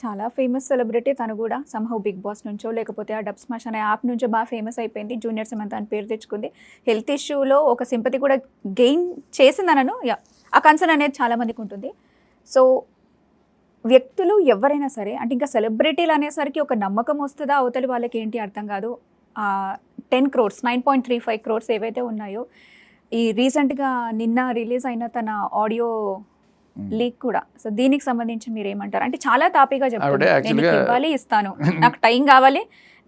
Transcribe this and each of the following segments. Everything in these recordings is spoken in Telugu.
చాలా ఫేమస్ సెలబ్రిటీ తను కూడా సంహౌ బిగ్ బాస్ నుంచో లేకపోతే ఆ డబ్ స్మాష్ అనే యాప్ నుంచో బాగా ఫేమస్ అయిపోయింది. జూనియర్ సమంత అని పేరు తెచ్చుకుంది. హెల్త్ ఇష్యూలో ఒక సింపతి కూడా గెయిన్ చేసిందనను. ఆ కన్సర్న్ అనేది చాలా మందికి ఉంటుంది. సో వ్యక్తులు ఎవరైనా సరే అంటే ఇంకా సెలబ్రిటీలు అనేసరికి ఒక నమ్మకం వస్తుందా అవతలి వాళ్ళకి ఏంటి అర్థం కాదు. 10 crores 9.35 crores ఏవైతే ఉన్నాయో ఈ రీసెంట్గా నిన్న రిలీజ్ అయిన తన ఆడియో లీక్ కూడా. సో దీనికి సంబంధించి మీరు ఏమంటారు? అంటే చాలా తాపీగా చెప్తాను, నేను ఇవ్వాలి ఇస్తాను, నాకు టైం కావాలి,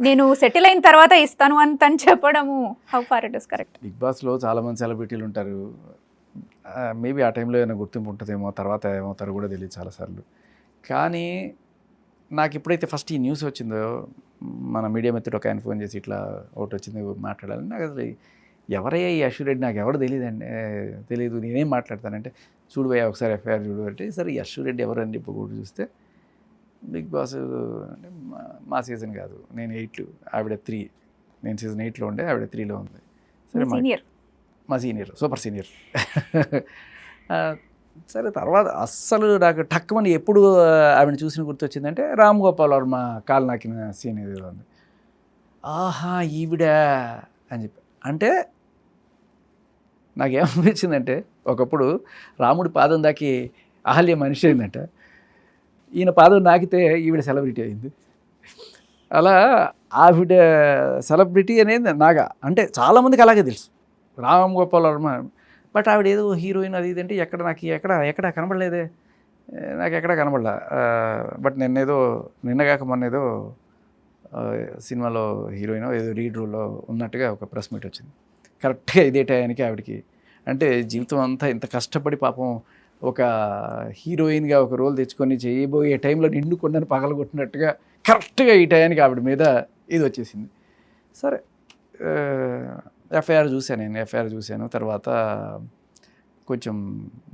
నేను సెటిల్ అయిన తర్వాత ఇస్తాను అని చెప్పడము how far it is correct? Big బాస్లో చాలామంది సెలబ్రిటీలు ఉంటారు. మేబీ ఆ టైంలో ఏమైనా గుర్తింపు ఉంటుందేమో, తర్వాత ఏమవుతారో కూడా తెలియదు చాలాసార్లు. కానీ నాకు ఎప్పుడైతే ఫస్ట్ ఈ న్యూస్ వచ్చిందో మన మీడియా మిత్రుడు ఒక ఆయన ఫోన్ చేసి ఇట్లా ఒకటి వచ్చింది మాట్లాడాలని, నాకు అసలు ఎవరయ్యా ఈ అశ్విన్ రెడ్డి, నాకు ఎవరు తెలియదు, నేనేం మాట్లాడతానంటే చూడు భయ్యా ఒకసారి ఎఫ్ఐఆర్ చూడు అంటే, సరే ఈ అశ్విన్ రెడ్డి ఎవరని చెప్పి కూడా చూస్తే బిగ్ బాస్ అంటే మా సీజన్ కాదు, నేను 8, ఆవిడ 3, నేను సీజన్ 8లో ఉండే, ఆవిడ 3లో ఉంది. సరే మా సీనియర్, సూపర్ సీనియర్. సరే తర్వాత అస్సలు నాకు టక్కుమని ఎప్పుడు ఆవిడని చూసిన గుర్తొచ్చిందంటే రామ్ గోపాల్ వర్మ కాలు నాకిన సీన్ ఏదో ఉంది. ఆహా ఈవిడ అని చెప్పి అంటే నాకేమనిపించిందంటే, ఒకప్పుడు రాముడి పాదం దాకి అహల్య మనిషి అయిందంట, ఈయన పాదం నాకితే ఈవిడ సెలబ్రిటీ అయింది. అలా ఆవిడ సెలబ్రిటీ అనేది నాకు అంటే చాలామందికి అలాగే తెలుసు రామ్ గోపాల్ వర్మ. బట్ ఆవిడ ఏదో హీరోయిన్ అది ఇది అంటే ఎక్కడ కనబడలేదే, నాకు ఎక్కడ కనబడలే. బట్ నిన్నగాక మొన్నేదో సినిమాలో హీరోయిన్ ఏదో లీడ్ రోల్లో ఉన్నట్టుగా ఒక ప్రెస్ మీట్ వచ్చింది. కరెక్ట్గా ఇదే టయానికి ఆవిడకి అంటే జీవితం అంతా ఇంత కష్టపడి పాపం ఒక హీరోయిన్గా ఒక రోల్ తెచ్చుకొని చేయబోయే టైంలో నిండు కొండని పగలగొట్టినట్టుగా కరెక్ట్గా ఈ టయానికి ఆవిడ మీద ఇది వచ్చేసింది. సరే ఎఫ్ఐఆర్ చూశాను. తర్వాత కొంచెం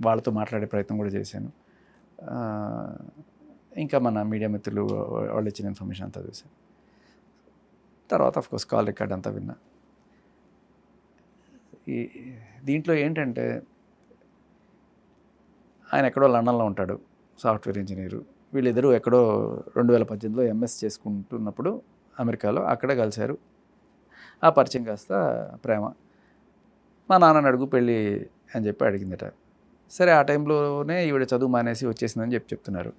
వాళ్ళతో మాట్లాడే ప్రయత్నం కూడా చేశాను. ఇంకా మన మీడియా మిత్రులు వాళ్ళు ఇచ్చిన ఇన్ఫర్మేషన్ అంతా చూశాను. తర్వాత ఆఫ్కోర్స్ కాల్ రికార్డ్ అంతా విన్నా. దీంట్లో ఏంటంటే ఆయన ఎక్కడో లండన్లో ఉంటాడు, సాఫ్ట్వేర్ ఇంజనీరు. వీళ్ళిద్దరూ ఎక్కడో 2018లో ఎంఎస్ చేసుకుంటున్నప్పుడు అమెరికాలో అక్కడ కలిశారు. ఆ పరిచయం కాస్త ప్రేమ. మా నాన్నని అడుగు పెళ్ళి అని చెప్పి అడిగిందట. సరే ఆ టైంలోనే ఈవిడ చదువు మానేసి వచ్చేసిందని చెప్తున్నారు.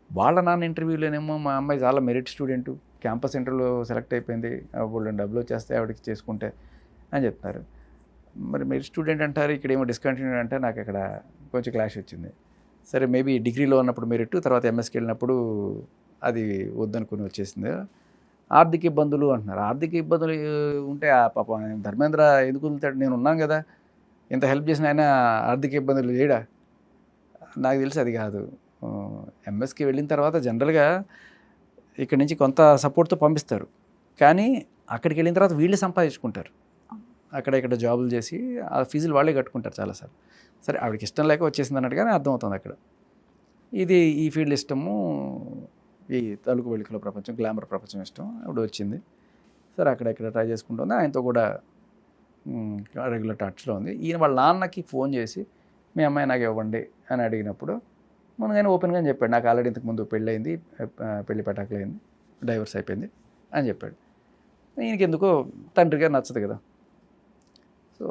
వాళ్ళ నాన్న ఇంటర్వ్యూలోనేమో మా అమ్మాయి చాలా మెరిట్ స్టూడెంటు, క్యాంపస్ ఇంటర్వ్యూలో సెలెక్ట్ అయిపోయింది, వాళ్ళు డబ్బులు వచ్చేస్తే ఆవిడకి చేసుకుంటే అని చెప్తున్నారు. మరి మెరిట్ స్టూడెంట్ అంటారు, ఇక్కడేమో డిస్కంటిన్యూ అంటే నాకు అక్కడ కొంచెం క్లాష్ వచ్చింది. సరే మేబీ డిగ్రీలో ఉన్నప్పుడు మెరిట్, తర్వాత ఎంఎస్కి వెళ్ళినప్పుడు అది వద్దనుకుని వచ్చేసింది. ఆర్థిక ఇబ్బందులు అంటున్నారు. ఆర్థిక ఇబ్బందులు ఉంటే ఆ పాపం ధర్మేంద్ర ఎందుకు వదులుతాడు? నేను ఉన్నాను కదా, ఇంత హెల్ప్ చేసిన ఆయన ఆర్థిక ఇబ్బందులు చేయడా? నాకు తెలిసి అది కాదు. ఎంఎస్కి వెళ్ళిన తర్వాత జనరల్గా ఇక్కడి నుంచి కొంత సపోర్ట్తో పంపిస్తారు, కానీ అక్కడికి వెళ్ళిన తర్వాత వీళ్ళు సంపాదించుకుంటారు. అక్కడ ఇక్కడ జాబులు చేసి ఆ ఫీజులు వాళ్ళే కట్టుకుంటారు చాలాసార్లు. సరే ఆవిడకి ఇష్టం లేక వచ్చేసింది అన్నట్టుగానే అర్థమవుతుంది అక్కడ. ఇది ఈ ఫీల్డ్ ఇష్టము, ఈ తలుకు వెలుకల ప్రపంచం, గ్లామర్ ప్రపంచం ఇష్టం, ఆవిడ వచ్చింది. సరే అక్కడెక్కడ ట్రై చేసుకుంటుంది. ఆయనతో కూడా రెగ్యులర్ టచ్లో ఉంది. ఈయన వాళ్ళ నాన్నకి ఫోన్ చేసి మీ అమ్మాయి నాకు ఇవ్వండి అని అడిగినప్పుడు ముందుగానే ఓపెన్గా చెప్పాడు, నాకు ఆల్రెడీ ఇంతకుముందు పెళ్ళి పెటాకులైంది, డైవర్స్ అయిపోయింది అని చెప్పాడు. ఈయనకి ఎందుకో తండ్రిగా నచ్చదు కదా. సో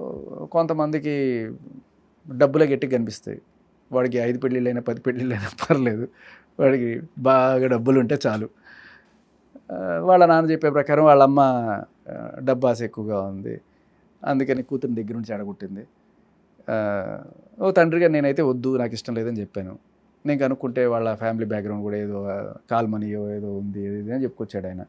కొంతమందికి డబ్బులే గట్టిగా కనిపిస్తాయి. వాడికి 5 పెళ్ళిళ్ళైనా 10 పెళ్ళిళ్ళైనా పర్లేదు, వాడికి బాగా డబ్బులు ఉంటే చాలు. వాళ్ళ నాన్న చెప్పే ప్రకారం వాళ్ళ అమ్మ డబ్బు ఆశ ఎక్కువగా ఉంది, అందుకని కూతురిని దగ్గర నుంచి అడగొట్టింది. ఓ తండ్రిగా నేనైతే వద్దు, నాకు ఇష్టం లేదని చెప్పాను. నేను కనుక్కుంటే వాళ్ళ ఫ్యామిలీ బ్యాక్గ్రౌండ్ కూడా ఏదో కాల్ మనీయో ఏదో ఉంది ఇది అని చెప్పుకొచ్చాడు ఆయన.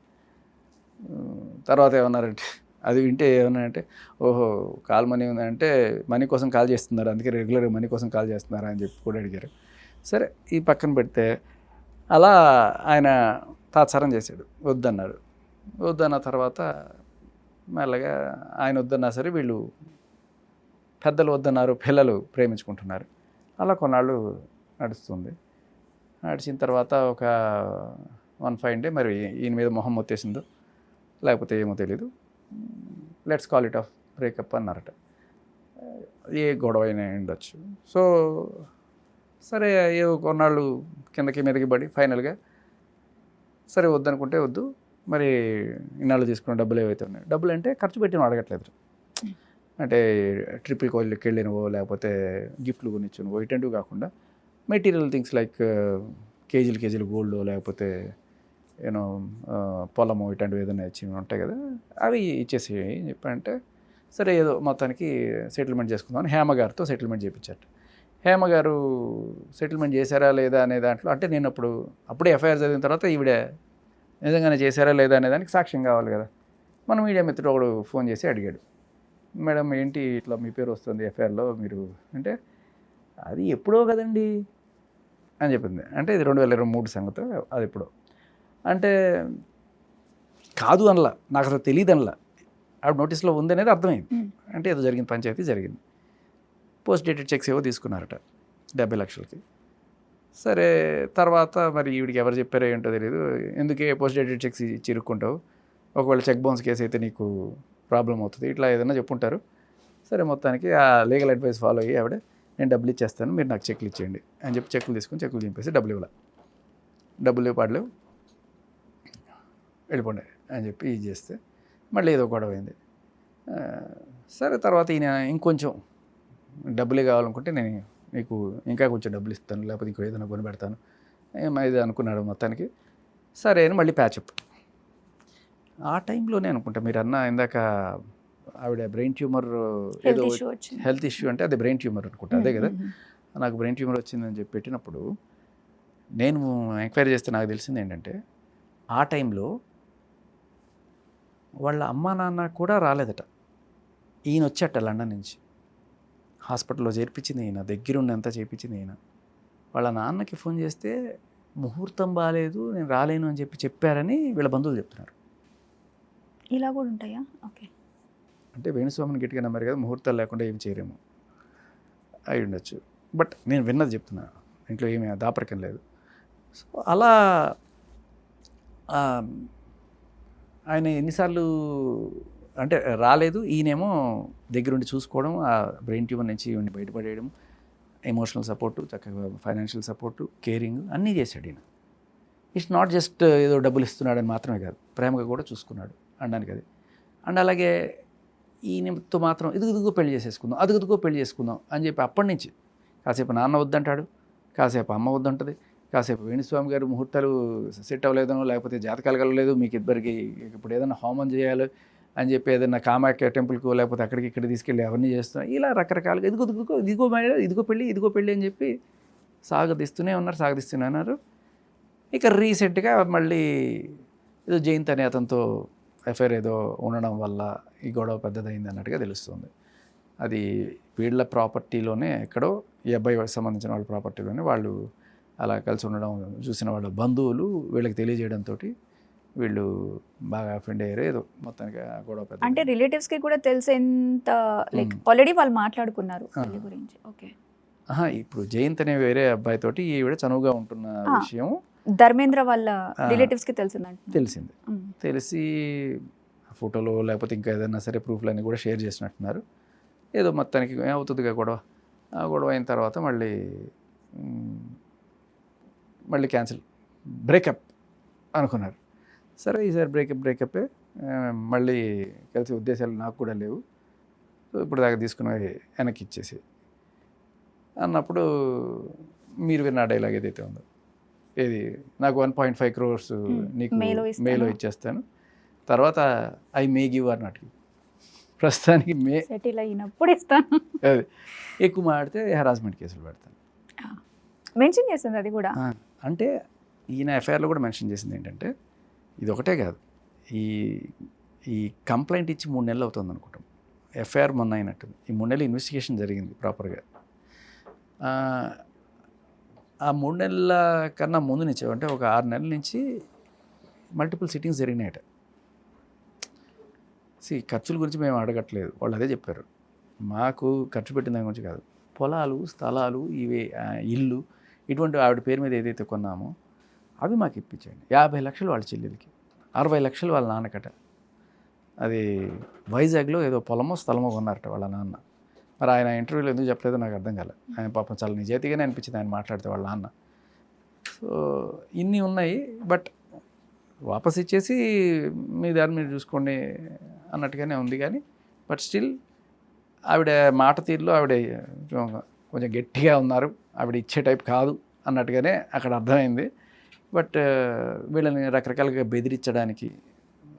తర్వాత ఏమన్నారంటే, అది వింటే ఏమన్నారంటే, ఓహో కాల్ మనీ ఉందంటే మనీ కోసం కాల్ చేస్తున్నారు, అందుకే రెగ్యులర్గా మనీ కోసం కాల్ చేస్తున్నారా అని చెప్పి కూడా అడిగారు. సరే ఈ పక్కన పెడితే అలా ఆయన తాత్సారం చేశాడు, వద్దన్నారు. వద్దన్న తర్వాత మెల్లగా ఆయన వద్దన్నా సరే వీళ్ళు పెద్దలు వద్దన్నారు, పిల్లలు ప్రేమించుకుంటున్నారు. అలా కొన్నాళ్ళు నడుస్తుంది. నడిచిన తర్వాత ఒక 1 fine day మరి ఈయన మీద మొహం మొత్తేసిందో లేకపోతే ఏమో తెలీదు, let's call it of breakup అన్నారట. ఏ గొడవ అయినా ఉండొచ్చు. సో సరే ఏవో కొన్నాళ్ళు కిందకి మీదకి పడి ఫైనల్గా సరే వద్దనుకుంటే వద్దు, మరి ఇన్నాళ్ళు తీసుకున్న డబ్బులు ఏవైతే ఉన్నాయి, డబ్బులు అంటే ఖర్చు పెట్టిన అడగట్లేదు, అంటే ట్రిప్కి వెళ్ళినవో లేకపోతే గిఫ్ట్లు కొనిచ్చినవో ఇటువంటివి కాకుండా మెటీరియల్ థింగ్స్ లైక్ కేజీలు గోల్డ్ లేకపోతే యూనో పొలము ఇటువంటివి ఏదైనా ఇచ్చి ఉంటాయి కదా, అవి ఇచ్చేసి చెప్పంటే సరే ఏదో మొత్తానికి సెటిల్మెంట్ చేసుకుందామని హేమ గారితో సెటిల్మెంట్ చేయించారు. హేమ గారు సెటిల్మెంట్ చేశారా లేదా అనే దాంట్లో, అంటే నేను అప్పుడే ఎఫ్ఐఆర్ చదివిన తర్వాత ఈవిడ నిజంగానే చేశారా లేదా అనే దానికి సాక్ష్యం కావాలి కదా. మన మీడియా మిత్రుడు ఒకడు ఫోన్ చేసి అడిగాడు, మేడం ఏంటి ఇట్లా మీ పేరు వస్తుంది ఎఫ్ఐఆర్లో మీరు అంటే, అది ఎప్పుడో కదండి అని చెప్పింది. అంటే ఇది 2023 సంగతి, అది ఎప్పుడో అంటే కాదు అనలా, నాకు అసలు తెలియదు అనలా, ఆవిడ నోటీస్లో ఉంది అనేది అర్థమైంది. అంటే ఏదో జరిగింది, పంచాయతీ జరిగింది, పోస్ట్ డేటెడ్ చెక్స్ ఏవో తీసుకున్నారట 70 లక్షలకి. సరే తర్వాత మరి ఈవిడికి ఎవరు చెప్పారో ఏంటో తెలియదు, ఎందుకే పోస్ట్ డేటెడ్ చెక్స్ ఇచ్చి ఇరుక్కుంటావు, ఒకవేళ చెక్ బౌన్స్ కేసు అయితే నీకు ప్రాబ్లం అవుతుంది, ఇట్లా ఏదైనా చెప్పుంటారు. సరే మొత్తానికి ఆ లీగల్ అడ్వైస్ ఫాలో అయ్యి ఆవిడ నేను డబ్బులు ఇచ్చేస్తాను, మీరు నాకు చెక్లు ఇచ్చేయండి అని చెప్పి చెక్కులు తీసుకుని చెక్కులు చింపేసి డబ్బులు పడలేవు వెళ్ళిపోండి అని చెప్పి ఇది చేస్తే మళ్ళీ ఏదో గొడవ అయింది. సరే తర్వాత ఈయన ఇంకొంచెం డబ్బులే కావాలనుకుంటే నేను నీకు ఇంకా కొంచెం డబ్బులు ఇస్తాను, లేకపోతే ఇంకో ఏదైనా కొని పెడతాను ఇది అనుకున్నాడు మొత్తానికి. సరే అని మళ్ళీ ప్యాచప్. ఆ టైంలోనే అనుకుంటా మీరు ఇందాక ఆవిడ బ్రెయిన్ ట్యూమర్ ఏదో హెల్త్ ఇష్యూ అంటే అది బ్రెయిన్ ట్యూమర్ అనుకుంటా, అదే కదా, నాకు బ్రెయిన్ ట్యూమర్ వచ్చిందని చెప్పి పెట్టినప్పుడు నేను ఎంక్వైరీ చేస్తే నాకు తెలిసింది ఏంటంటే ఆ టైంలో వాళ్ళ అమ్మా నాన్న కూడా రాలేదట, ఈయన వచ్చాట లండన్ నుంచి, హాస్పిటల్లో చేర్పించింది ఈయన, దగ్గరుండి చేయించింది ఈయన. వాళ్ళ నాన్నకి ఫోన్ చేస్తే ముహూర్తం బాగాలేదు నేను రాలేను అని చెప్పారని వీళ్ళ బంధువులు చెప్తున్నారు. ఇలా కూడా ఉంటాయా? ఓకే, అంటే వేణుస్వామిని గట్టిగా నమ్మారు కదా, ముహూర్తాలు లేకుండా ఏమి చేయరేమో అయి ఉండొచ్చు. బట్ నేను విన్నది చెప్తున్నా, ఇంట్లో ఏమీ దాపరికం లేదు. సో అలా ఆయన ఎన్నిసార్లు అంటే రాలేదు, ఈయనేమో దగ్గరుండి చూసుకోవడం, ఆ బ్రెయిన్ ట్యూమర్ నుంచి ఈయన్ని బయటపడేయడం, ఎమోషనల్ సపోర్టు, చక్కగా ఫైనాన్షియల్ సపోర్టు, కేరింగ్ అన్నీ చేశాడు ఈయన. ఇట్స్ నాట్ జస్ట్ ఏదో డబ్బులు ఇస్తున్నాడని మాత్రమే కాదు, ప్రేమగా కూడా చూసుకున్నాడు అనడానికి అది. అండ్ అలాగే ఈయనతో మాత్రం ఇదిగో పెళ్లి చేసేసుకుందాం, అదుగుదుగో పెళ్లి చేసుకుందాం అని చెప్పి అప్పటి నుంచి కాసేపు నాన్న వద్దంటాడు, కాసేపు అమ్మ వద్దంటుంది, కాసేపు వేణుస్వామి గారు ముహూర్తాలు సెట్ అవ్వలేదనో లేకపోతే జాతకాలు కలగలేదు, మీకు ఇద్దరికి ఇప్పుడు ఏదైనా హోమం చేయాలి అని చెప్పి ఏదైనా కామాఖ్య టెంపుల్కు లేకపోతే అక్కడికి ఇక్కడ తీసుకెళ్ళి అవన్నీ చేస్తున్నాం, ఇలా రకరకాలుగా ఇదిగో పెళ్ళి అని చెప్పి సాగదీస్తూనే ఉన్నారు. ఇక రీసెంట్గా మళ్ళీ ఏదో జయంత్ అనే అతనితో ఎఫ్ఐఆర్ ఏదో ఉండడం వల్ల ఈ గొడవ పెద్దదైంది అన్నట్టుగా తెలుస్తుంది. అది వీళ్ళ ప్రాపర్టీలోనే ఎక్కడో ఈ అబ్బాయి సంబంధించిన వాళ్ళ ప్రాపర్టీలోనే వాళ్ళు అలా కలిసి ఉండడం చూసిన వాళ్ళ బంధువులు వీళ్ళకి తెలియజేయడంతో వీళ్ళు బాగా అఫెండ్ అయ్యారు, ఏదో మొత్తానికి గొడవ పెద్ద. అంటే రిలేటివ్స్కి కూడా తెలిసేంత లైక్ ఆల్రెడీ వాళ్ళు మాట్లాడుకున్నారు పెళ్లి గురించి. ఓకే, ఇప్పుడు జయంత్ అనే వేరే అబ్బాయితోటి ఈవిడ చనువుగా ఉంటున్న విషయం ధర్మేంద్ర వాళ్ళ రిలేటివ్స్కి తెలిసింది. తెలిసి ఫోటోలు లేకపోతే ఇంకా ఏదైనా సరే ప్రూఫ్లన్నీ కూడా షేర్ చేసినట్టున్నారు. ఏదో మొత్తానికి అవుతుందిగా గొడవ. ఆ గొడవ అయిన తర్వాత మళ్ళీ క్యాన్సిల్, బ్రేకప్ అనుకున్నారు. సరే ఈసారి బ్రేకప్ మళ్ళీ కలిసి ఉద్దేశాలు నాకు కూడా లేవు, సో ఇప్పుడు దాకా తీసుకున్నవి వెనక్కి ఇచ్చేసి అన్నప్పుడు మీరు విన్న డైలాగ్ ఏదైతే ఉందో, ఏది నాకు 1.5 crores నీకు మేలో ఇచ్చేస్తాను, తర్వాత I may give or not give, ప్రస్తుతానికి సెటిల్ అయినప్పుడు ఇస్తాను, అది ఎక్కువ మాడితే హెరాస్మెంట్ కేసులు పెడతాను మెన్షన్ చేస్తుంది. అది కూడా అంటే ఈయన ఎఫ్ఐఆర్లో కూడా మెన్షన్ చేసింది ఏంటంటే, ఇది ఒకటే కాదు, ఈ కంప్లైంట్ ఇచ్చి 3 నెలలు అవుతుంది అనుకుంటాం, ఎఫ్ఐఆర్ మొన్న అయినట్టుంది, ఈ 3 నెలలు ఇన్వెస్టిగేషన్ జరిగింది ప్రాపర్గా. ఆ 3 నెలల కన్నా ముందు నుంచి అంటే ఒక 6 నెలల నుంచి మల్టిపుల్ సిట్టింగ్స్ జరిగినాయట. ఖర్చుల గురించి మేము అడగట్లేదు, వాళ్ళు అదే చెప్పారు, మాకు ఖర్చు పెట్టిన దాని గురించి కాదు, పొలాలు స్థలాలు ఇవే ఇల్లు ఇటువంటి ఆవిడ పేరు మీద ఏదైతే కొన్నామో అవి మాకు ఇప్పించండి. 50 లక్షలు వాళ్ళ చెల్లెలకి, 60 లక్షలు వాళ్ళ నాన్నకట. అది వైజాగ్లో ఏదో పొలమో స్థలమో కొన్నారట వాళ్ళ నాన్న. మరి ఆయన ఇంటర్వ్యూలో ఎందుకు చెప్పలేదో నాకు అర్థం కాలేదు. ఆయన పాపం చాలా నిజాయితీగానే అనిపించింది ఆయన మాట్లాడితే వాళ్ళ నాన్న. సో ఇన్ని ఉన్నాయి. బట్ వాపస్ ఇచ్చేసి మీ దాన్ని మీరు చూసుకోండి అన్నట్టుగానే ఉంది. కానీ బట్ స్టిల్ ఆవిడ మాట తీరులో ఆవిడ కొంచెం గట్టిగా ఉన్నారు, ఆవిడ ఇచ్చే టైప్ కాదు అన్నట్టుగానే అక్కడ అర్థమైంది. బట్ వీళ్ళని రకరకాలుగా బెదిరించడానికి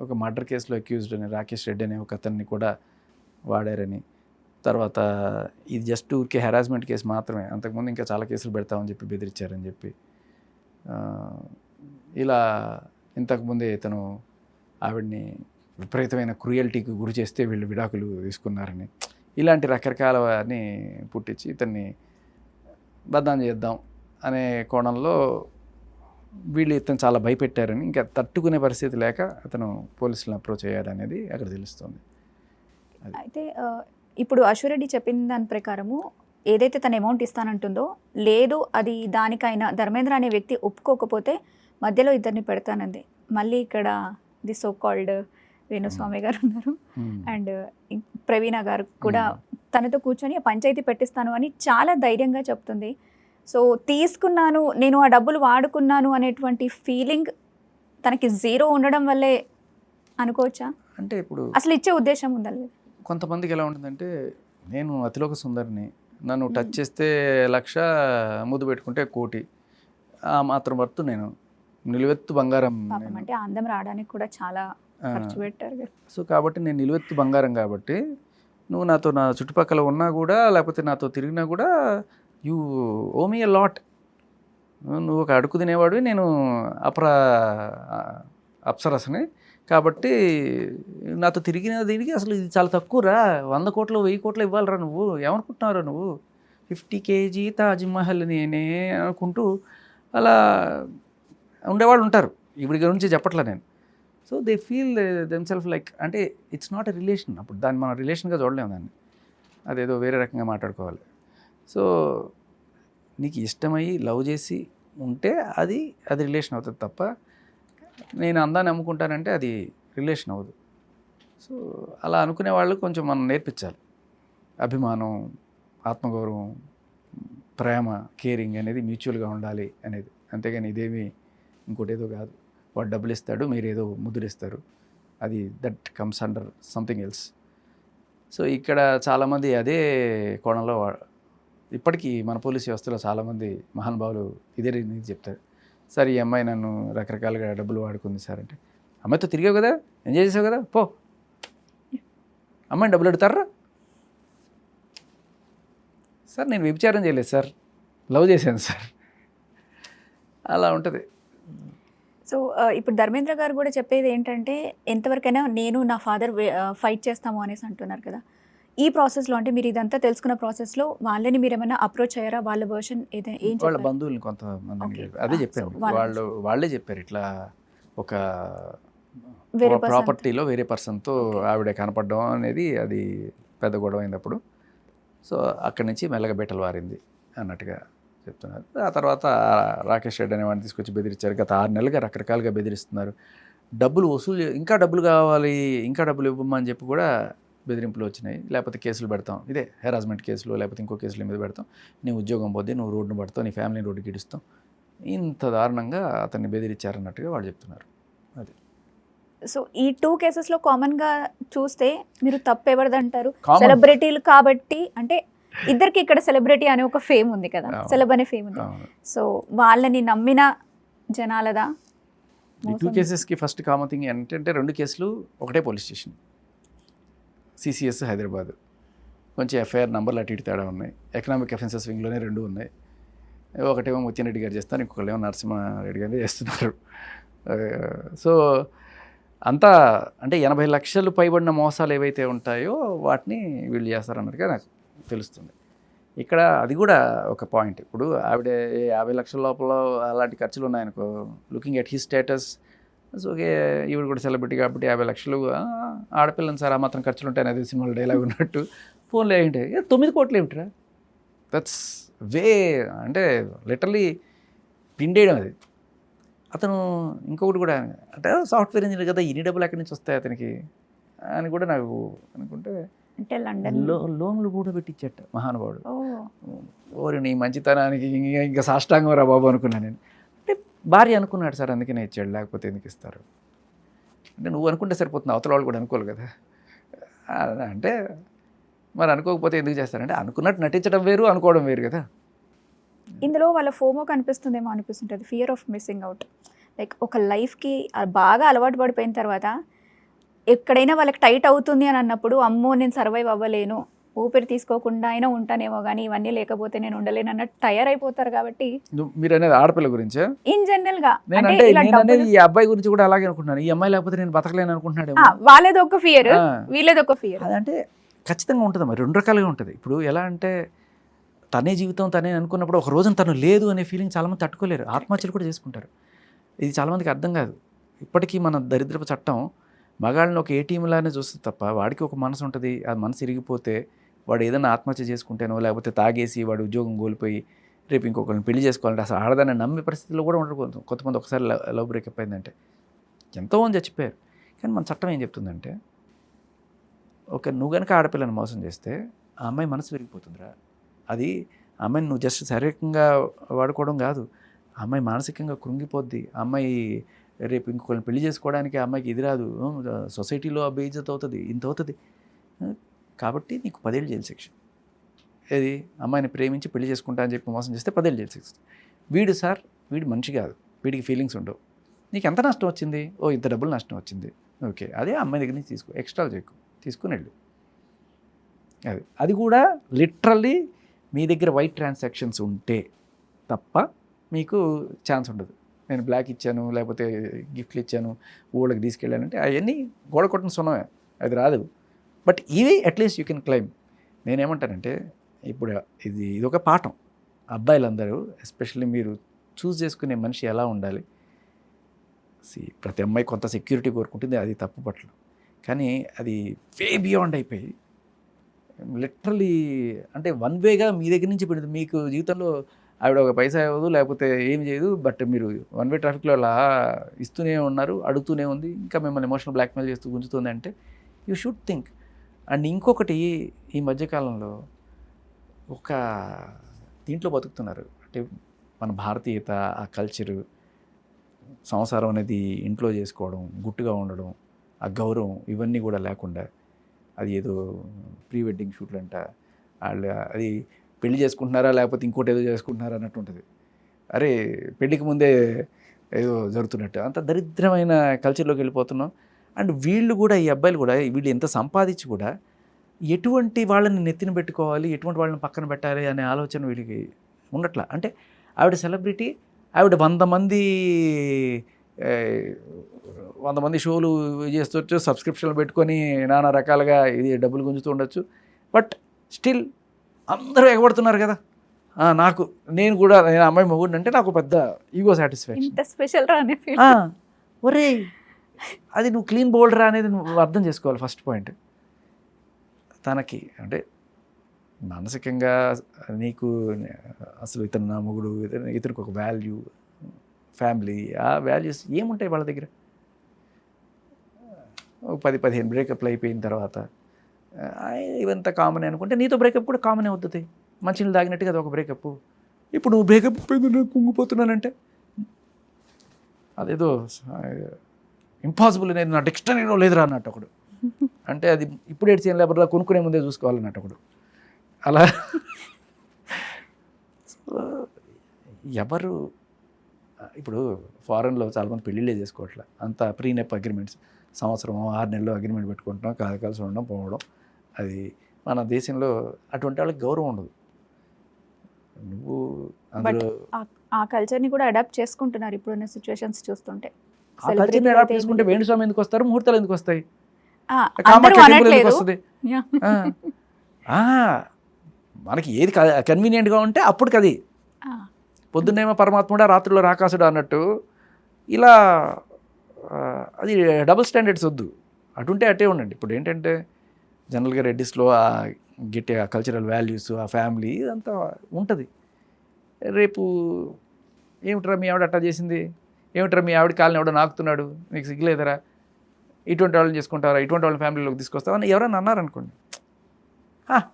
ఒక మర్డర్ కేసులో అక్యూజ్డ్ అని రాకేష్ రెడ్డి అనే ఒక అతన్ని కూడా వాడారని, తర్వాత ఇది జస్ట్ ఊరికే హెరాస్మెంట్ కేసు మాత్రమే, అంతకుముందు ఇంకా చాలా కేసులు పెడతామని చెప్పి బెదిరించారని చెప్పి, ఇలా ఇంతకుముందే ఇతను ఆవిడ్ని విపరీతమైన క్రూయల్టీకి గురి చేస్తే వీళ్ళు విడాకులు తీసుకున్నారని, ఇలాంటి రకరకాలవన్నీ పుట్టించి ఇతన్ని బద్నాం చేద్దాం అనే కోణంలో వీళ్ళు ఇతను చాలా భయపెట్టారని, ఇంకా తట్టుకునే పరిస్థితి లేక అతను పోలీసులను అప్రోచ్ అయ్యాడనేది అక్కడ తెలుస్తుంది. అయితే ఇప్పుడు అశ్వరెడ్డి చెప్పిన దాని ప్రకారము ఏదైతే తన అమౌంట్ ఇస్తానంటుందో లేదు, అది దానికైనా ధర్మేంద్ర అనే వ్యక్తి ఒప్పుకోకపోతే మధ్యలో ఇద్దరిని పెడతానంది. మళ్ళీ ఇక్కడ ది సో కాల్డ్ వేణుస్వామి గారు ఉన్నారు అండ్ ప్రవీణ గారు కూడా తనతో కూర్చొని పంచాయతీ పెట్టిస్తాను అని చాలా ధైర్యంగా చెప్తుంది. సో తీసుకున్నాను, నేను ఆ డబ్బులు వాడుకున్నాను అనేటువంటి ఫీలింగ్ తనకి జీరో ఉండడం వల్లే అనుకోవచ్చా? అంటే ఇప్పుడు అసలు ఇచ్చే ఉద్దేశం ఉందా? కొంతమందికి ఎలా ఉంటుందంటే, నేను అతిలోక సుందరిని, నన్ను టచ్ చేస్తే 1,00,000, ముద్దు పెట్టుకుంటే 1,00,00,000, ఆ మాత్రం వర్త్ నేను, నిలువెత్తు బంగారం. అంటే అందం రావడానికి కూడా చాలా ఖర్చు పెట్టారు. సో కాబట్టి నేను నిలువెత్తు బంగారం కాబట్టి నువ్వు నాతో నా చుట్టుపక్కల ఉన్నా కూడా లేకపోతే నాతో తిరిగినా కూడా you oh me a lot. నువ్వు ఒక అడుగు తినేవాడివి, నేను అప్సరసని, కాబట్టి నాతో తిరిగిన దీనికి అసలు ఇది చాలా తక్కువరా, 100 కోట్లు 1000 కోట్లు ఇవ్వాలరా, నువ్వు ఏమనుకుంటున్నావురా, నువ్వు 50 kg తాజ్మహల్ నేనే అనుకుంటూ అలా ఉండేవాళ్ళు ఉంటారు. ఇప్పటి గురించి చెప్పట్లే నేను. So they feel themself like, అంటే ఇట్స్ నాట్ ఎ రిలేషన్. అప్పుడు దాన్ని మనం రిలేషన్గా చూడలేము, దాన్ని అదేదో వేరే రకంగా మాట్లాడుకోవాలి. సో నీకు ఇష్టమయ్యి లవ్ చేసి ఉంటే అది రిలేషన్ అవుతుంది తప్ప, నేను అందాన్ని అమ్ముకుంటానంటే అది రిలేషన్ అవ్వదు. సో అలా అనుకునే వాళ్ళు కొంచెం మనం నేర్పించాలి. అభిమానం, ఆత్మగౌరవం, ప్రేమ, కేరింగ్ అనేది మ్యూచువల్గా ఉండాలి అనేది. అంతేగాని ఇదేమి ఇంకోటి ఏదో కాదు. వాడు డబ్బులు ఇస్తాడు, మీరు ఏదో ముద్దులిస్తారు, అది that comes under something else. So ఇక్కడ చాలామంది అదే కోణంలో ఇప్పటికీ మన పోలీస్ వ్యవస్థలో చాలామంది మహానుభావులు ఇదే రీతి చెప్తారు. సార్ ఈ అమ్మాయి నన్ను రకరకాలుగా డబ్బులు వాడుకుంది సార్ అంటే, అమ్మాయితో తిరిగావు కదా, ఎంజాయ్ చేసావు కదా, పో, అమ్మాయిని డబ్బులు అడుగుతారా సార్? నేను వ్యభిచారం చేయలేదు సార్, లవ్ చేశాను సార్, అలా ఉంటుంది. సో ఇప్పుడు ధర్మేంద్ర గారు కూడా చెప్పేది ఏంటంటే, ఎంతవరకైనా నేను నా ఫాదర్ ఫైట్ చేస్తాము అనేసి అంటున్నారు కదా. ఈ ప్రాసెస్లో అంటే మీరు ఇదంతా తెలుసుకున్న ప్రాసెస్లో వాళ్ళని మీరు ఏమైనా అప్రోచ్ అయ్యారా? వాళ్ళ వర్షన్ ఏం వాళ్ళ బంధువులు కొంతమంది అదే చెప్పారు. వాళ్ళే చెప్పారు, ఇట్లా ఒక ప్రాపర్టీలో వేరే పర్సన్తో ఆవిడ కనపడడం అనేది అది పెద్ద గొడవ అయినప్పుడు. సో అక్కడి నుంచి మెల్లగా బెట్టలు వారింది అన్నట్టుగా చెప్తున్నారు. ఆ తర్వాత రాకేష్ రెడ్డి అనేవాడిని తీసుకొచ్చి బెదిరించారు. గత 6 నెలలుగా రకరకాలుగా బెదిరిస్తున్నారు. డబ్బులు వసూలు, ఇంకా డబ్బులు కావాలి, ఇంకా డబ్బులు ఇవ్వమని చెప్పి కూడా బెదిరింపులు వచ్చినాయి. లేకపోతే కేసులు పెడతాం, ఇదే హెరాస్మెంట్ కేసులు, లేకపోతే ఇంకో కేసుల మీద పెడతాం, నీ ఉద్యోగం పోద్ది, నువ్వు రోడ్డును పడతావు, నీ ఫ్యామిలీని రోడ్డుకి ఇడుస్తాం, ఇంత దారుణంగా అతన్ని బెదిరించారన్నట్టుగా వాళ్ళు చెప్తున్నారు. అది. సో ఈ 2 కేసెస్లో కామన్గా చూస్తే మీరు తప్పు ఎవరిదంటారు? సెలబ్రిటీలు కాబట్టి, అంటే ఇద్దరికి ఇక్కడ సెలబ్రిటీ అనే ఒక ఫేమ్ ఉంది కదా, సెలబ్ అనే ఫేమ్ ఉంది. సో వాళ్ళని నమ్మిన జనాలదా? ఈ 2 కేసెస్కి ఫస్ట్ కామన్ థింగ్ ఏంటంటే, 2 కేసులు ఒకటే పోలీస్ స్టేషన్, సిసిఎస్ హైదరాబాద్. కొంచెం ఎఫ్ఐఆర్ నంబర్లు అటు ఇటు తేడా ఉన్నాయి. ఎకనామిక్ అఫెన్సెస్ వింగ్లోనే 2 ఉన్నాయి. ఒకటేమో ముత్యారెడ్డి గారు చేస్తారు, ఇంకొకళ్ళేమో నరసింహారెడ్డి గారు చేస్తున్నారు. సో అంతా అంటే 80 లక్షలు పైబడిన మోసాలు ఏవైతే ఉంటాయో వాటిని వీళ్ళు చేస్తారన్నట్టుగా నాకు తెలుస్తుంది. ఇక్కడ అది కూడా ఒక పాయింట్. ఇప్పుడు ఆవిడ 50 లక్షల లోపల అలాంటి ఖర్చులు ఉన్నాయనుకో, looking at he status, so okay ఈవిడ కూడా సెలబ్రిటీ కాబట్టి 50 లక్షలు, ఆడపిల్లని సార్ ఆ మాత్రం ఖర్చులు ఉంటాయని అదే సినిమాలో డైలాగ్ ఉన్నట్టు, ఫోన్లో ఏంటి 9 కోట్లు ఏమిటిరా, దట్స్ వే, అంటే లిటరలీ పిండేయడం అది. అతను ఇంకొకటి కూడా అంటే సాఫ్ట్వేర్ ఇంజనీర్ కదా, ఇన్ని డబ్బులు ఎక్కడి నుంచి వస్తాయి అతనికి అని కూడా నాకు అనుకుంటే, అంటే లండన్ లోన్లు కూడా పెట్టించట మహానుభావుడు. ఓరి నీ మంచితనానికి ఇంకా సాష్టాంగం రా బాబు అనుకున్నాను నేను. అంటే భార్య అనుకున్నాడు సార్ అందుకనే ఇచ్చాడు, లేకపోతే ఎందుకు ఇస్తారు అంటే నువ్వు అనుకుంటే సరిపోతుంది, అవతల వాళ్ళు కూడా అనుకోవాలి కదా. అంటే మరి అనుకోకపోతే ఎందుకు చేస్తారంటే అనుకున్నట్టు నటించడం వేరు, అనుకోవడం వేరు కదా. ఇందులో వాళ్ళ ఫోమో కనిపిస్తుందేమో అనిపిస్తుంటుంది, fear of missing out. Like ఒక లైఫ్కి బాగా అలవాటు పడిపోయిన తర్వాత ఎక్కడైనా వాళ్ళకి టైట్ అవుతుంది అని అన్నప్పుడు అమ్మో నేను సర్వైవ్ అవ్వలేను, ఊపిరి తీసుకోకుండా అయినా ఉంటానేమో కానీ ఇవన్నీ లేకపోతే నేను ఉండలేను అన్నట్టు తయారైపోతారు. కాబట్టి మీరు అనేది ఆడపిల్ల గురించి ఇన్ జనరల్ గా నేను ఈ అబ్బాయి గురించి కూడా అలాగే అనుకుంటున్నాను, ఈ అమ్మాయి లేకపోతే నేను బతకలేను అనుకుంటున్నాడు. వాళ్ళేది ఒక ఫియర్, వీళ్ళేది ఒక ఫియర్. అదంటే ఖచ్చితంగా ఉంటుంది మరి, రెండు రకాలుగా ఉంటుంది. ఇప్పుడు ఎలా అంటే తనే జీవితం తనే అనుకున్నప్పుడు ఒక రోజున తను లేదు అనే ఫీలింగ్ చాలామంది తట్టుకోలేరు, ఆత్మహత్యలు కూడా చేసుకుంటారు. ఇది చాలామందికి అర్థం కాదు. ఇప్పటికీ మన దరిద్రపు చట్టం మగాళ్ళని ఒక ఏటీఎంలానే చూస్తుంది తప్ప వాడికి ఒక మనసు ఉంటుంది. ఆ మనసు ఇరిగిపోతే వాడు ఏదైనా ఆత్మహత్య చేసుకుంటేనో లేకపోతే తాగేసి వాడు ఉద్యోగం కోల్పోయి రేపు ఇంకొకరిని పెళ్లి చేసుకోవాలంటే అసలు ఆడదాన్ని నమ్మే పరిస్థితుల్లో కూడా ఉండరు. కొంతమంది ఒకసారి లవ్ బ్రేకప్ అయిందంటే ఎంతోమంది చచ్చిపోయారు. కానీ మన చట్టం ఏం చెప్తుందంటే నువ్వు కనుక ఆడపిల్లని మోసం చేస్తే ఆ అమ్మాయి మనసు విరిగిపోతుందిరా. అది ఆ అమ్మాయిని నువ్వు జస్ట్ శారీరకంగా వాడుకోవడం కాదు, ఆ అమ్మాయి మానసికంగా కృంగిపోద్ది. ఆ అమ్మాయి రేపు ఇంకొకరిని పెళ్లి చేసుకోవడానికి ఆ అమ్మాయికి ఇది రాదు, సొసైటీలో ఆ బేయిజ్జత్ అవుతుంది, ఇంత అవుతుంది. కాబట్టి నీకు 10 ఏళ్ళు జైలు శిక్ష. ఏది అమ్మాయిని ప్రేమించి పెళ్లి చేసుకుంటా అని చెప్పి మోసం చేస్తే 10 ఏళ్ళు జైలు శిక్ష. వీడు మనిషి కాదు, వీడికి ఫీలింగ్స్ ఉండవు. నీకు ఎంత నష్టం వచ్చింది? ఇంత డబ్బులు నష్టం వచ్చింది, ఓకే అదే అమ్మాయి దగ్గర నుంచి తీసుకో, ఎక్స్ట్రా చేయకు, తీసుకుని వెళ్ళు. అది కూడా లిటరల్లీ మీ దగ్గర వైట్ ట్రాన్సాక్షన్స్ ఉంటే తప్ప మీకు ఛాన్స్ ఉండదు. నేను బ్లాక్ ఇచ్చాను లేకపోతే గిఫ్ట్లు ఇచ్చాను ఊళ్ళకి తీసుకెళ్ళానంటే అవన్నీ గోడ కొట్టిన సున్నమే, అది రాదు. బట్ ఇవి అట్లీస్ట్ యూ కెన్ క్లైమ్. నేనేమంటానంటే ఇప్పుడు ఇది ఒక పాఠం. అబ్బాయిలందరూ ఎస్పెషల్లీ మీరు చూస్ చేసుకునే మనిషి ఎలా ఉండాలి. ప్రతి అమ్మాయి కొంత సెక్యూరిటీ కోరుకుంటుంది, అది తప్పు పట్ల. కానీ అది వే బియాండ్ అయిపోయి లిటరలీ అంటే వన్ వేగా మీ దగ్గర నుంచి పెడుతుంది. మీకు జీవితంలో ఆవిడ ఒక పైసా ఇవ్వదు లేకపోతే ఏమి చేయదు, బట్ మీరు వన్ వే ట్రాఫిక్లో అలా ఇస్తూనే ఉన్నారు, అడుగుతూనే ఉంది, ఇంకా మిమ్మల్ని ఎమోషనల్ బ్లాక్మెయిల్ చేస్తూ గుంజుతుంది అంటే యూ షుడ్ థింక్. అండ్ ఇంకొకటి ఈ మధ్యకాలంలో ఒక దీంట్లో బతుకుతున్నారు అంటే మన భారతీయత, ఆ కల్చరు, సంసారం అనేది ఇంట్లో చేసుకోవడం, గుట్టుగా ఉండడం, ఆ గౌరవం ఇవన్నీ కూడా లేకుండా అది ఏదో ప్రీ వెడ్డింగ్ షూట్లు అంట, వాళ్ళు అది పెళ్లి చేసుకుంటున్నారా లేకపోతే ఇంకోటి ఏదో చేసుకుంటున్నారా అన్నట్టు ఉంటుంది. అరే పెళ్ళికి ముందే ఏదో జరుగుతున్నట్టు అంత దరిద్రమైన కల్చర్లోకి వెళ్ళిపోతున్నాం. అండ్ వీళ్ళు కూడా ఈ అబ్బాయిలు కూడా వీళ్ళు ఎంత సంపాదించి కూడా ఎటువంటి వాళ్ళని నెత్తిన పెట్టుకోవాలి, ఎటువంటి వాళ్ళని పక్కన పెట్టాలి అనే ఆలోచన వీళ్ళకి ఉండట్లా. అంటే ఆవిడ సెలబ్రిటీ, ఆవిడ 100 మంది షోలు చేస్తూ సబ్స్క్రిప్షన్లు పెట్టుకొని నానా రకాలుగా ఇది డబ్బులు గుంజుతూ ఉండొచ్చు. బట్ స్టిల్ అందరూ ఎగబడుతున్నారు కదా. నేను అమ్మాయి మొగుడు అంటే నాకు పెద్ద ఈగో సాటిస్ఫాక్షన్, స్పెషల్ రా. ఒరే అది నువ్వు క్లీన్ బౌల్డరా అనేది నువ్వు అర్థం చేసుకోవాలి. ఫస్ట్ పాయింట్, తనకి అంటే మానసికంగా నీకు అసలు ఇతను నా మొగుడు, ఇతనికి ఒక వాల్యూ, ఫ్యామిలీ, ఆ వాల్యూస్ ఏముంటాయి వాళ్ళ దగ్గర? 10-15 బ్రేకప్లు అయిపోయిన తర్వాత ఇవంతా కామన్ అనుకుంటే నీతో బ్రేకప్ కూడా కామన్ అవుతుంది. మంచినీళ్ళు తాగినట్టుగా అది ఒక బ్రేకప్. ఇప్పుడు నువ్వు బ్రేకప్ అయిపోయింది కుంగిపోతున్నానంటే అదేదో ఇంపాసిబుల్ అనేది నా డిక్షనరీలో లేదురా అన్నట్టు ఒకడు. అంటే అది ఇప్పుడు ఏడ్చేయం లేబర్లా కొనుక్కునే ముందే చూసుకోవాలన్నట్టు ఒకడు. అలా ఎవరు ఇప్పుడు ఫారెన్లో చాలామంది పెళ్ళిళ్ళే చేసుకోవట్లే, అంత ప్రీనెప్ అగ్రిమెంట్స్, సంవత్సరం 6 నెలలు అగ్రిమెంట్ పెట్టుకుంటున్నాం, కలిసి ఉండడం పోవడం. అది మన దేశంలో అటువంటి వాళ్ళకి గౌరవం ఉండదు. నువ్వు అందులో ఆ కల్చర్ని కూడా అడాప్ట్ చేసుకుంటున్నారు ఇప్పుడున్న సిచ్యువేషన్స్ చూస్తుంటే. ఆ కల్చర్ని అడాప్ట్ చేసుకుంటే వేణుస్వామి ఎందుకు వస్తారు, ముహూర్తాలు ఎందుకు వస్తాయి, వస్తుంది? మనకి ఏది కన్వీనియంట్గా ఉంటే అప్పటికి అది పొద్దున్నేమో పరమాత్ముడా రాత్రిలో రాకాసుడు అన్నట్టు ఇలా అది డబుల్ స్టాండర్డ్స్ వద్దు. అటుంటే అట్టే ఉండండి. ఇప్పుడు ఏంటంటే జనరల్గా రెడ్డిస్లో ఆ గట్టి ఆ కల్చరల్ వాల్యూస్, ఆ ఫ్యామిలీ ఇదంతా ఉంటుంది. రేపు ఏమిట్రా మీ ఆవిడ అట్టా చేసింది, ఏమిట్రా మీ ఆవిడ కాళ్ళని ఎవడో నాకుతున్నాడు, నీకు సిగ్గులేదరా, ఇటువంటి వాళ్ళని చేసుకుంటారా, ఇటువంటి వాళ్ళ ఫ్యామిలీలోకి తీసుకొస్తావా అని ఎవరైనా అన్నారనుకోండి,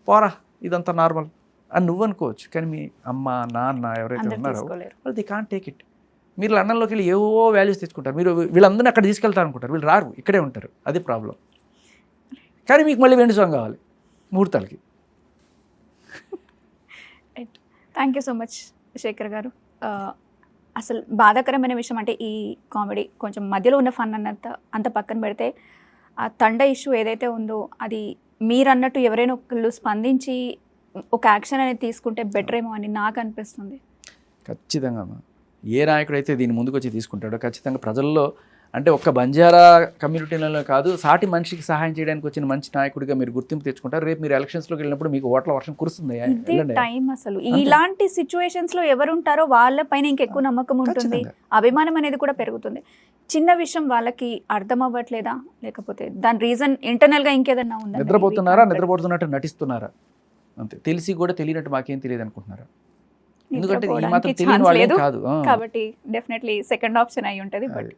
పోరా ఇదంతా నార్మల్ అని నువ్వు అనుకోవచ్చు. కానీ మీ అమ్మ నాన్న ఎవరైతే ఉన్నారో వాళ్ళు ది కాంట్ టేక్ ఇట్. మీరు లండన్లోకి వెళ్ళి ఏవో వాల్యూస్ తెచ్చుకుంటారు, మీరు వీళ్ళందరినీ అక్కడ తీసుకెళ్తారు అనుకుంటారు, వీళ్ళు రారు, ఇక్కడే ఉంటారు, అది ప్రాబ్లం. కానీ మీకు మళ్ళీ వెండి సాంగ్ కావాలి ముహూర్తాలకి. Thank you so much Shekhar గారు. అసలు బాధాకరమైన విషయం అంటే ఈ కామెడీ కొంచెం మధ్యలో ఉన్న ఫన్ అంత పక్కన పెడితే ఆ తండ ఇష్యూ ఏదైతే ఉందో అది మీరు అన్నట్టు ఎవరైనా ఒకళ్ళు స్పందించి ఒక యాక్షన్ అనేది తీసుకుంటే బెటర్ ఏమో అని నాకు అనిపిస్తుంది. ఖచ్చితంగా ఏ నాయకుడు అయితే దీన్ని ముందుకు వచ్చి తీసుకుంటాడో ఖచ్చితంగా ప్రజల్లో, అంటే ఒక్క బంజారా కమ్యూనిటీలలో కాదు, సాటి మనిషికి సహాయం చేయడానికి వచ్చిన మంచి నాయకుడిగా మీరు గుర్తింపు తెచ్చుకుంటారు. రేపు మీరు ఎలక్షన్స్లోకి వెళ్ళినప్పుడు మీకు ఓట్ల వర్షం కురుస్తుంది. టైం అసలు ఇలాంటి సిచ్యువేషన్స్ లో ఎవరుంటారో వాళ్ళపైన ఇంకెక్కువ నమ్మకం ఉంటుంది, అభిమానం అనేది కూడా పెరుగుతుంది. చిన్న విషయం వాళ్ళకి అర్థం అవ్వట్లేదా, లేకపోతే దాని రీజన్ ఇంటర్నల్ గా ఇంకేదన్నా ఉందా? నిద్రపోతున్నట్టు నటిస్తున్నారా, అంతే. తెలిసి కూడా తెలియనట్టు మాకేం తెలియదు అనుకుంటున్నారా? ఎందుకంటే ఈ మాత్రం తెలియని వాళ్ళే కాదు కాబట్టి డెఫినెట్లీ సెకండ్ ఆప్షన్ అయి ఉంటుంది. బట్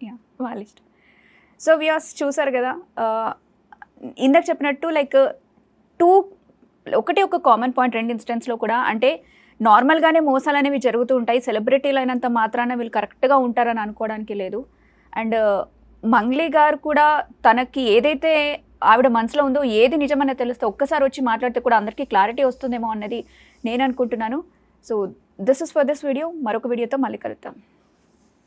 వాళ్ళ ఇష్టం. సో వ్యూయర్స్ చూసారు కదా, ఇందాక చెప్పినట్టు లైక్ ఒక కామన్ పాయింట్ రెండు ఇన్స్టెన్స్లో కూడా, అంటే నార్మల్గానే మోసాలు అనేవి జరుగుతూ ఉంటాయి, సెలబ్రిటీలు అయినంత మాత్రాన వీళ్ళు కరెక్ట్గా ఉంటారని అనుకోవడానికి లేదు. అండ్ మంగ్లీ గారు కూడా తనకి ఏదైతే ఆవిడ మనసులో ఉందో ఏది నిజమని తెలిస్తే ఒక్కసారి వచ్చి మాట్లాడితే కూడా అందరికీ క్లారిటీ వస్తుందేమో అన్నది నేను అనుకుంటున్నాను. So this is for this video. మరొక వీడియోతో మళ్ళీ కలుద్దాం.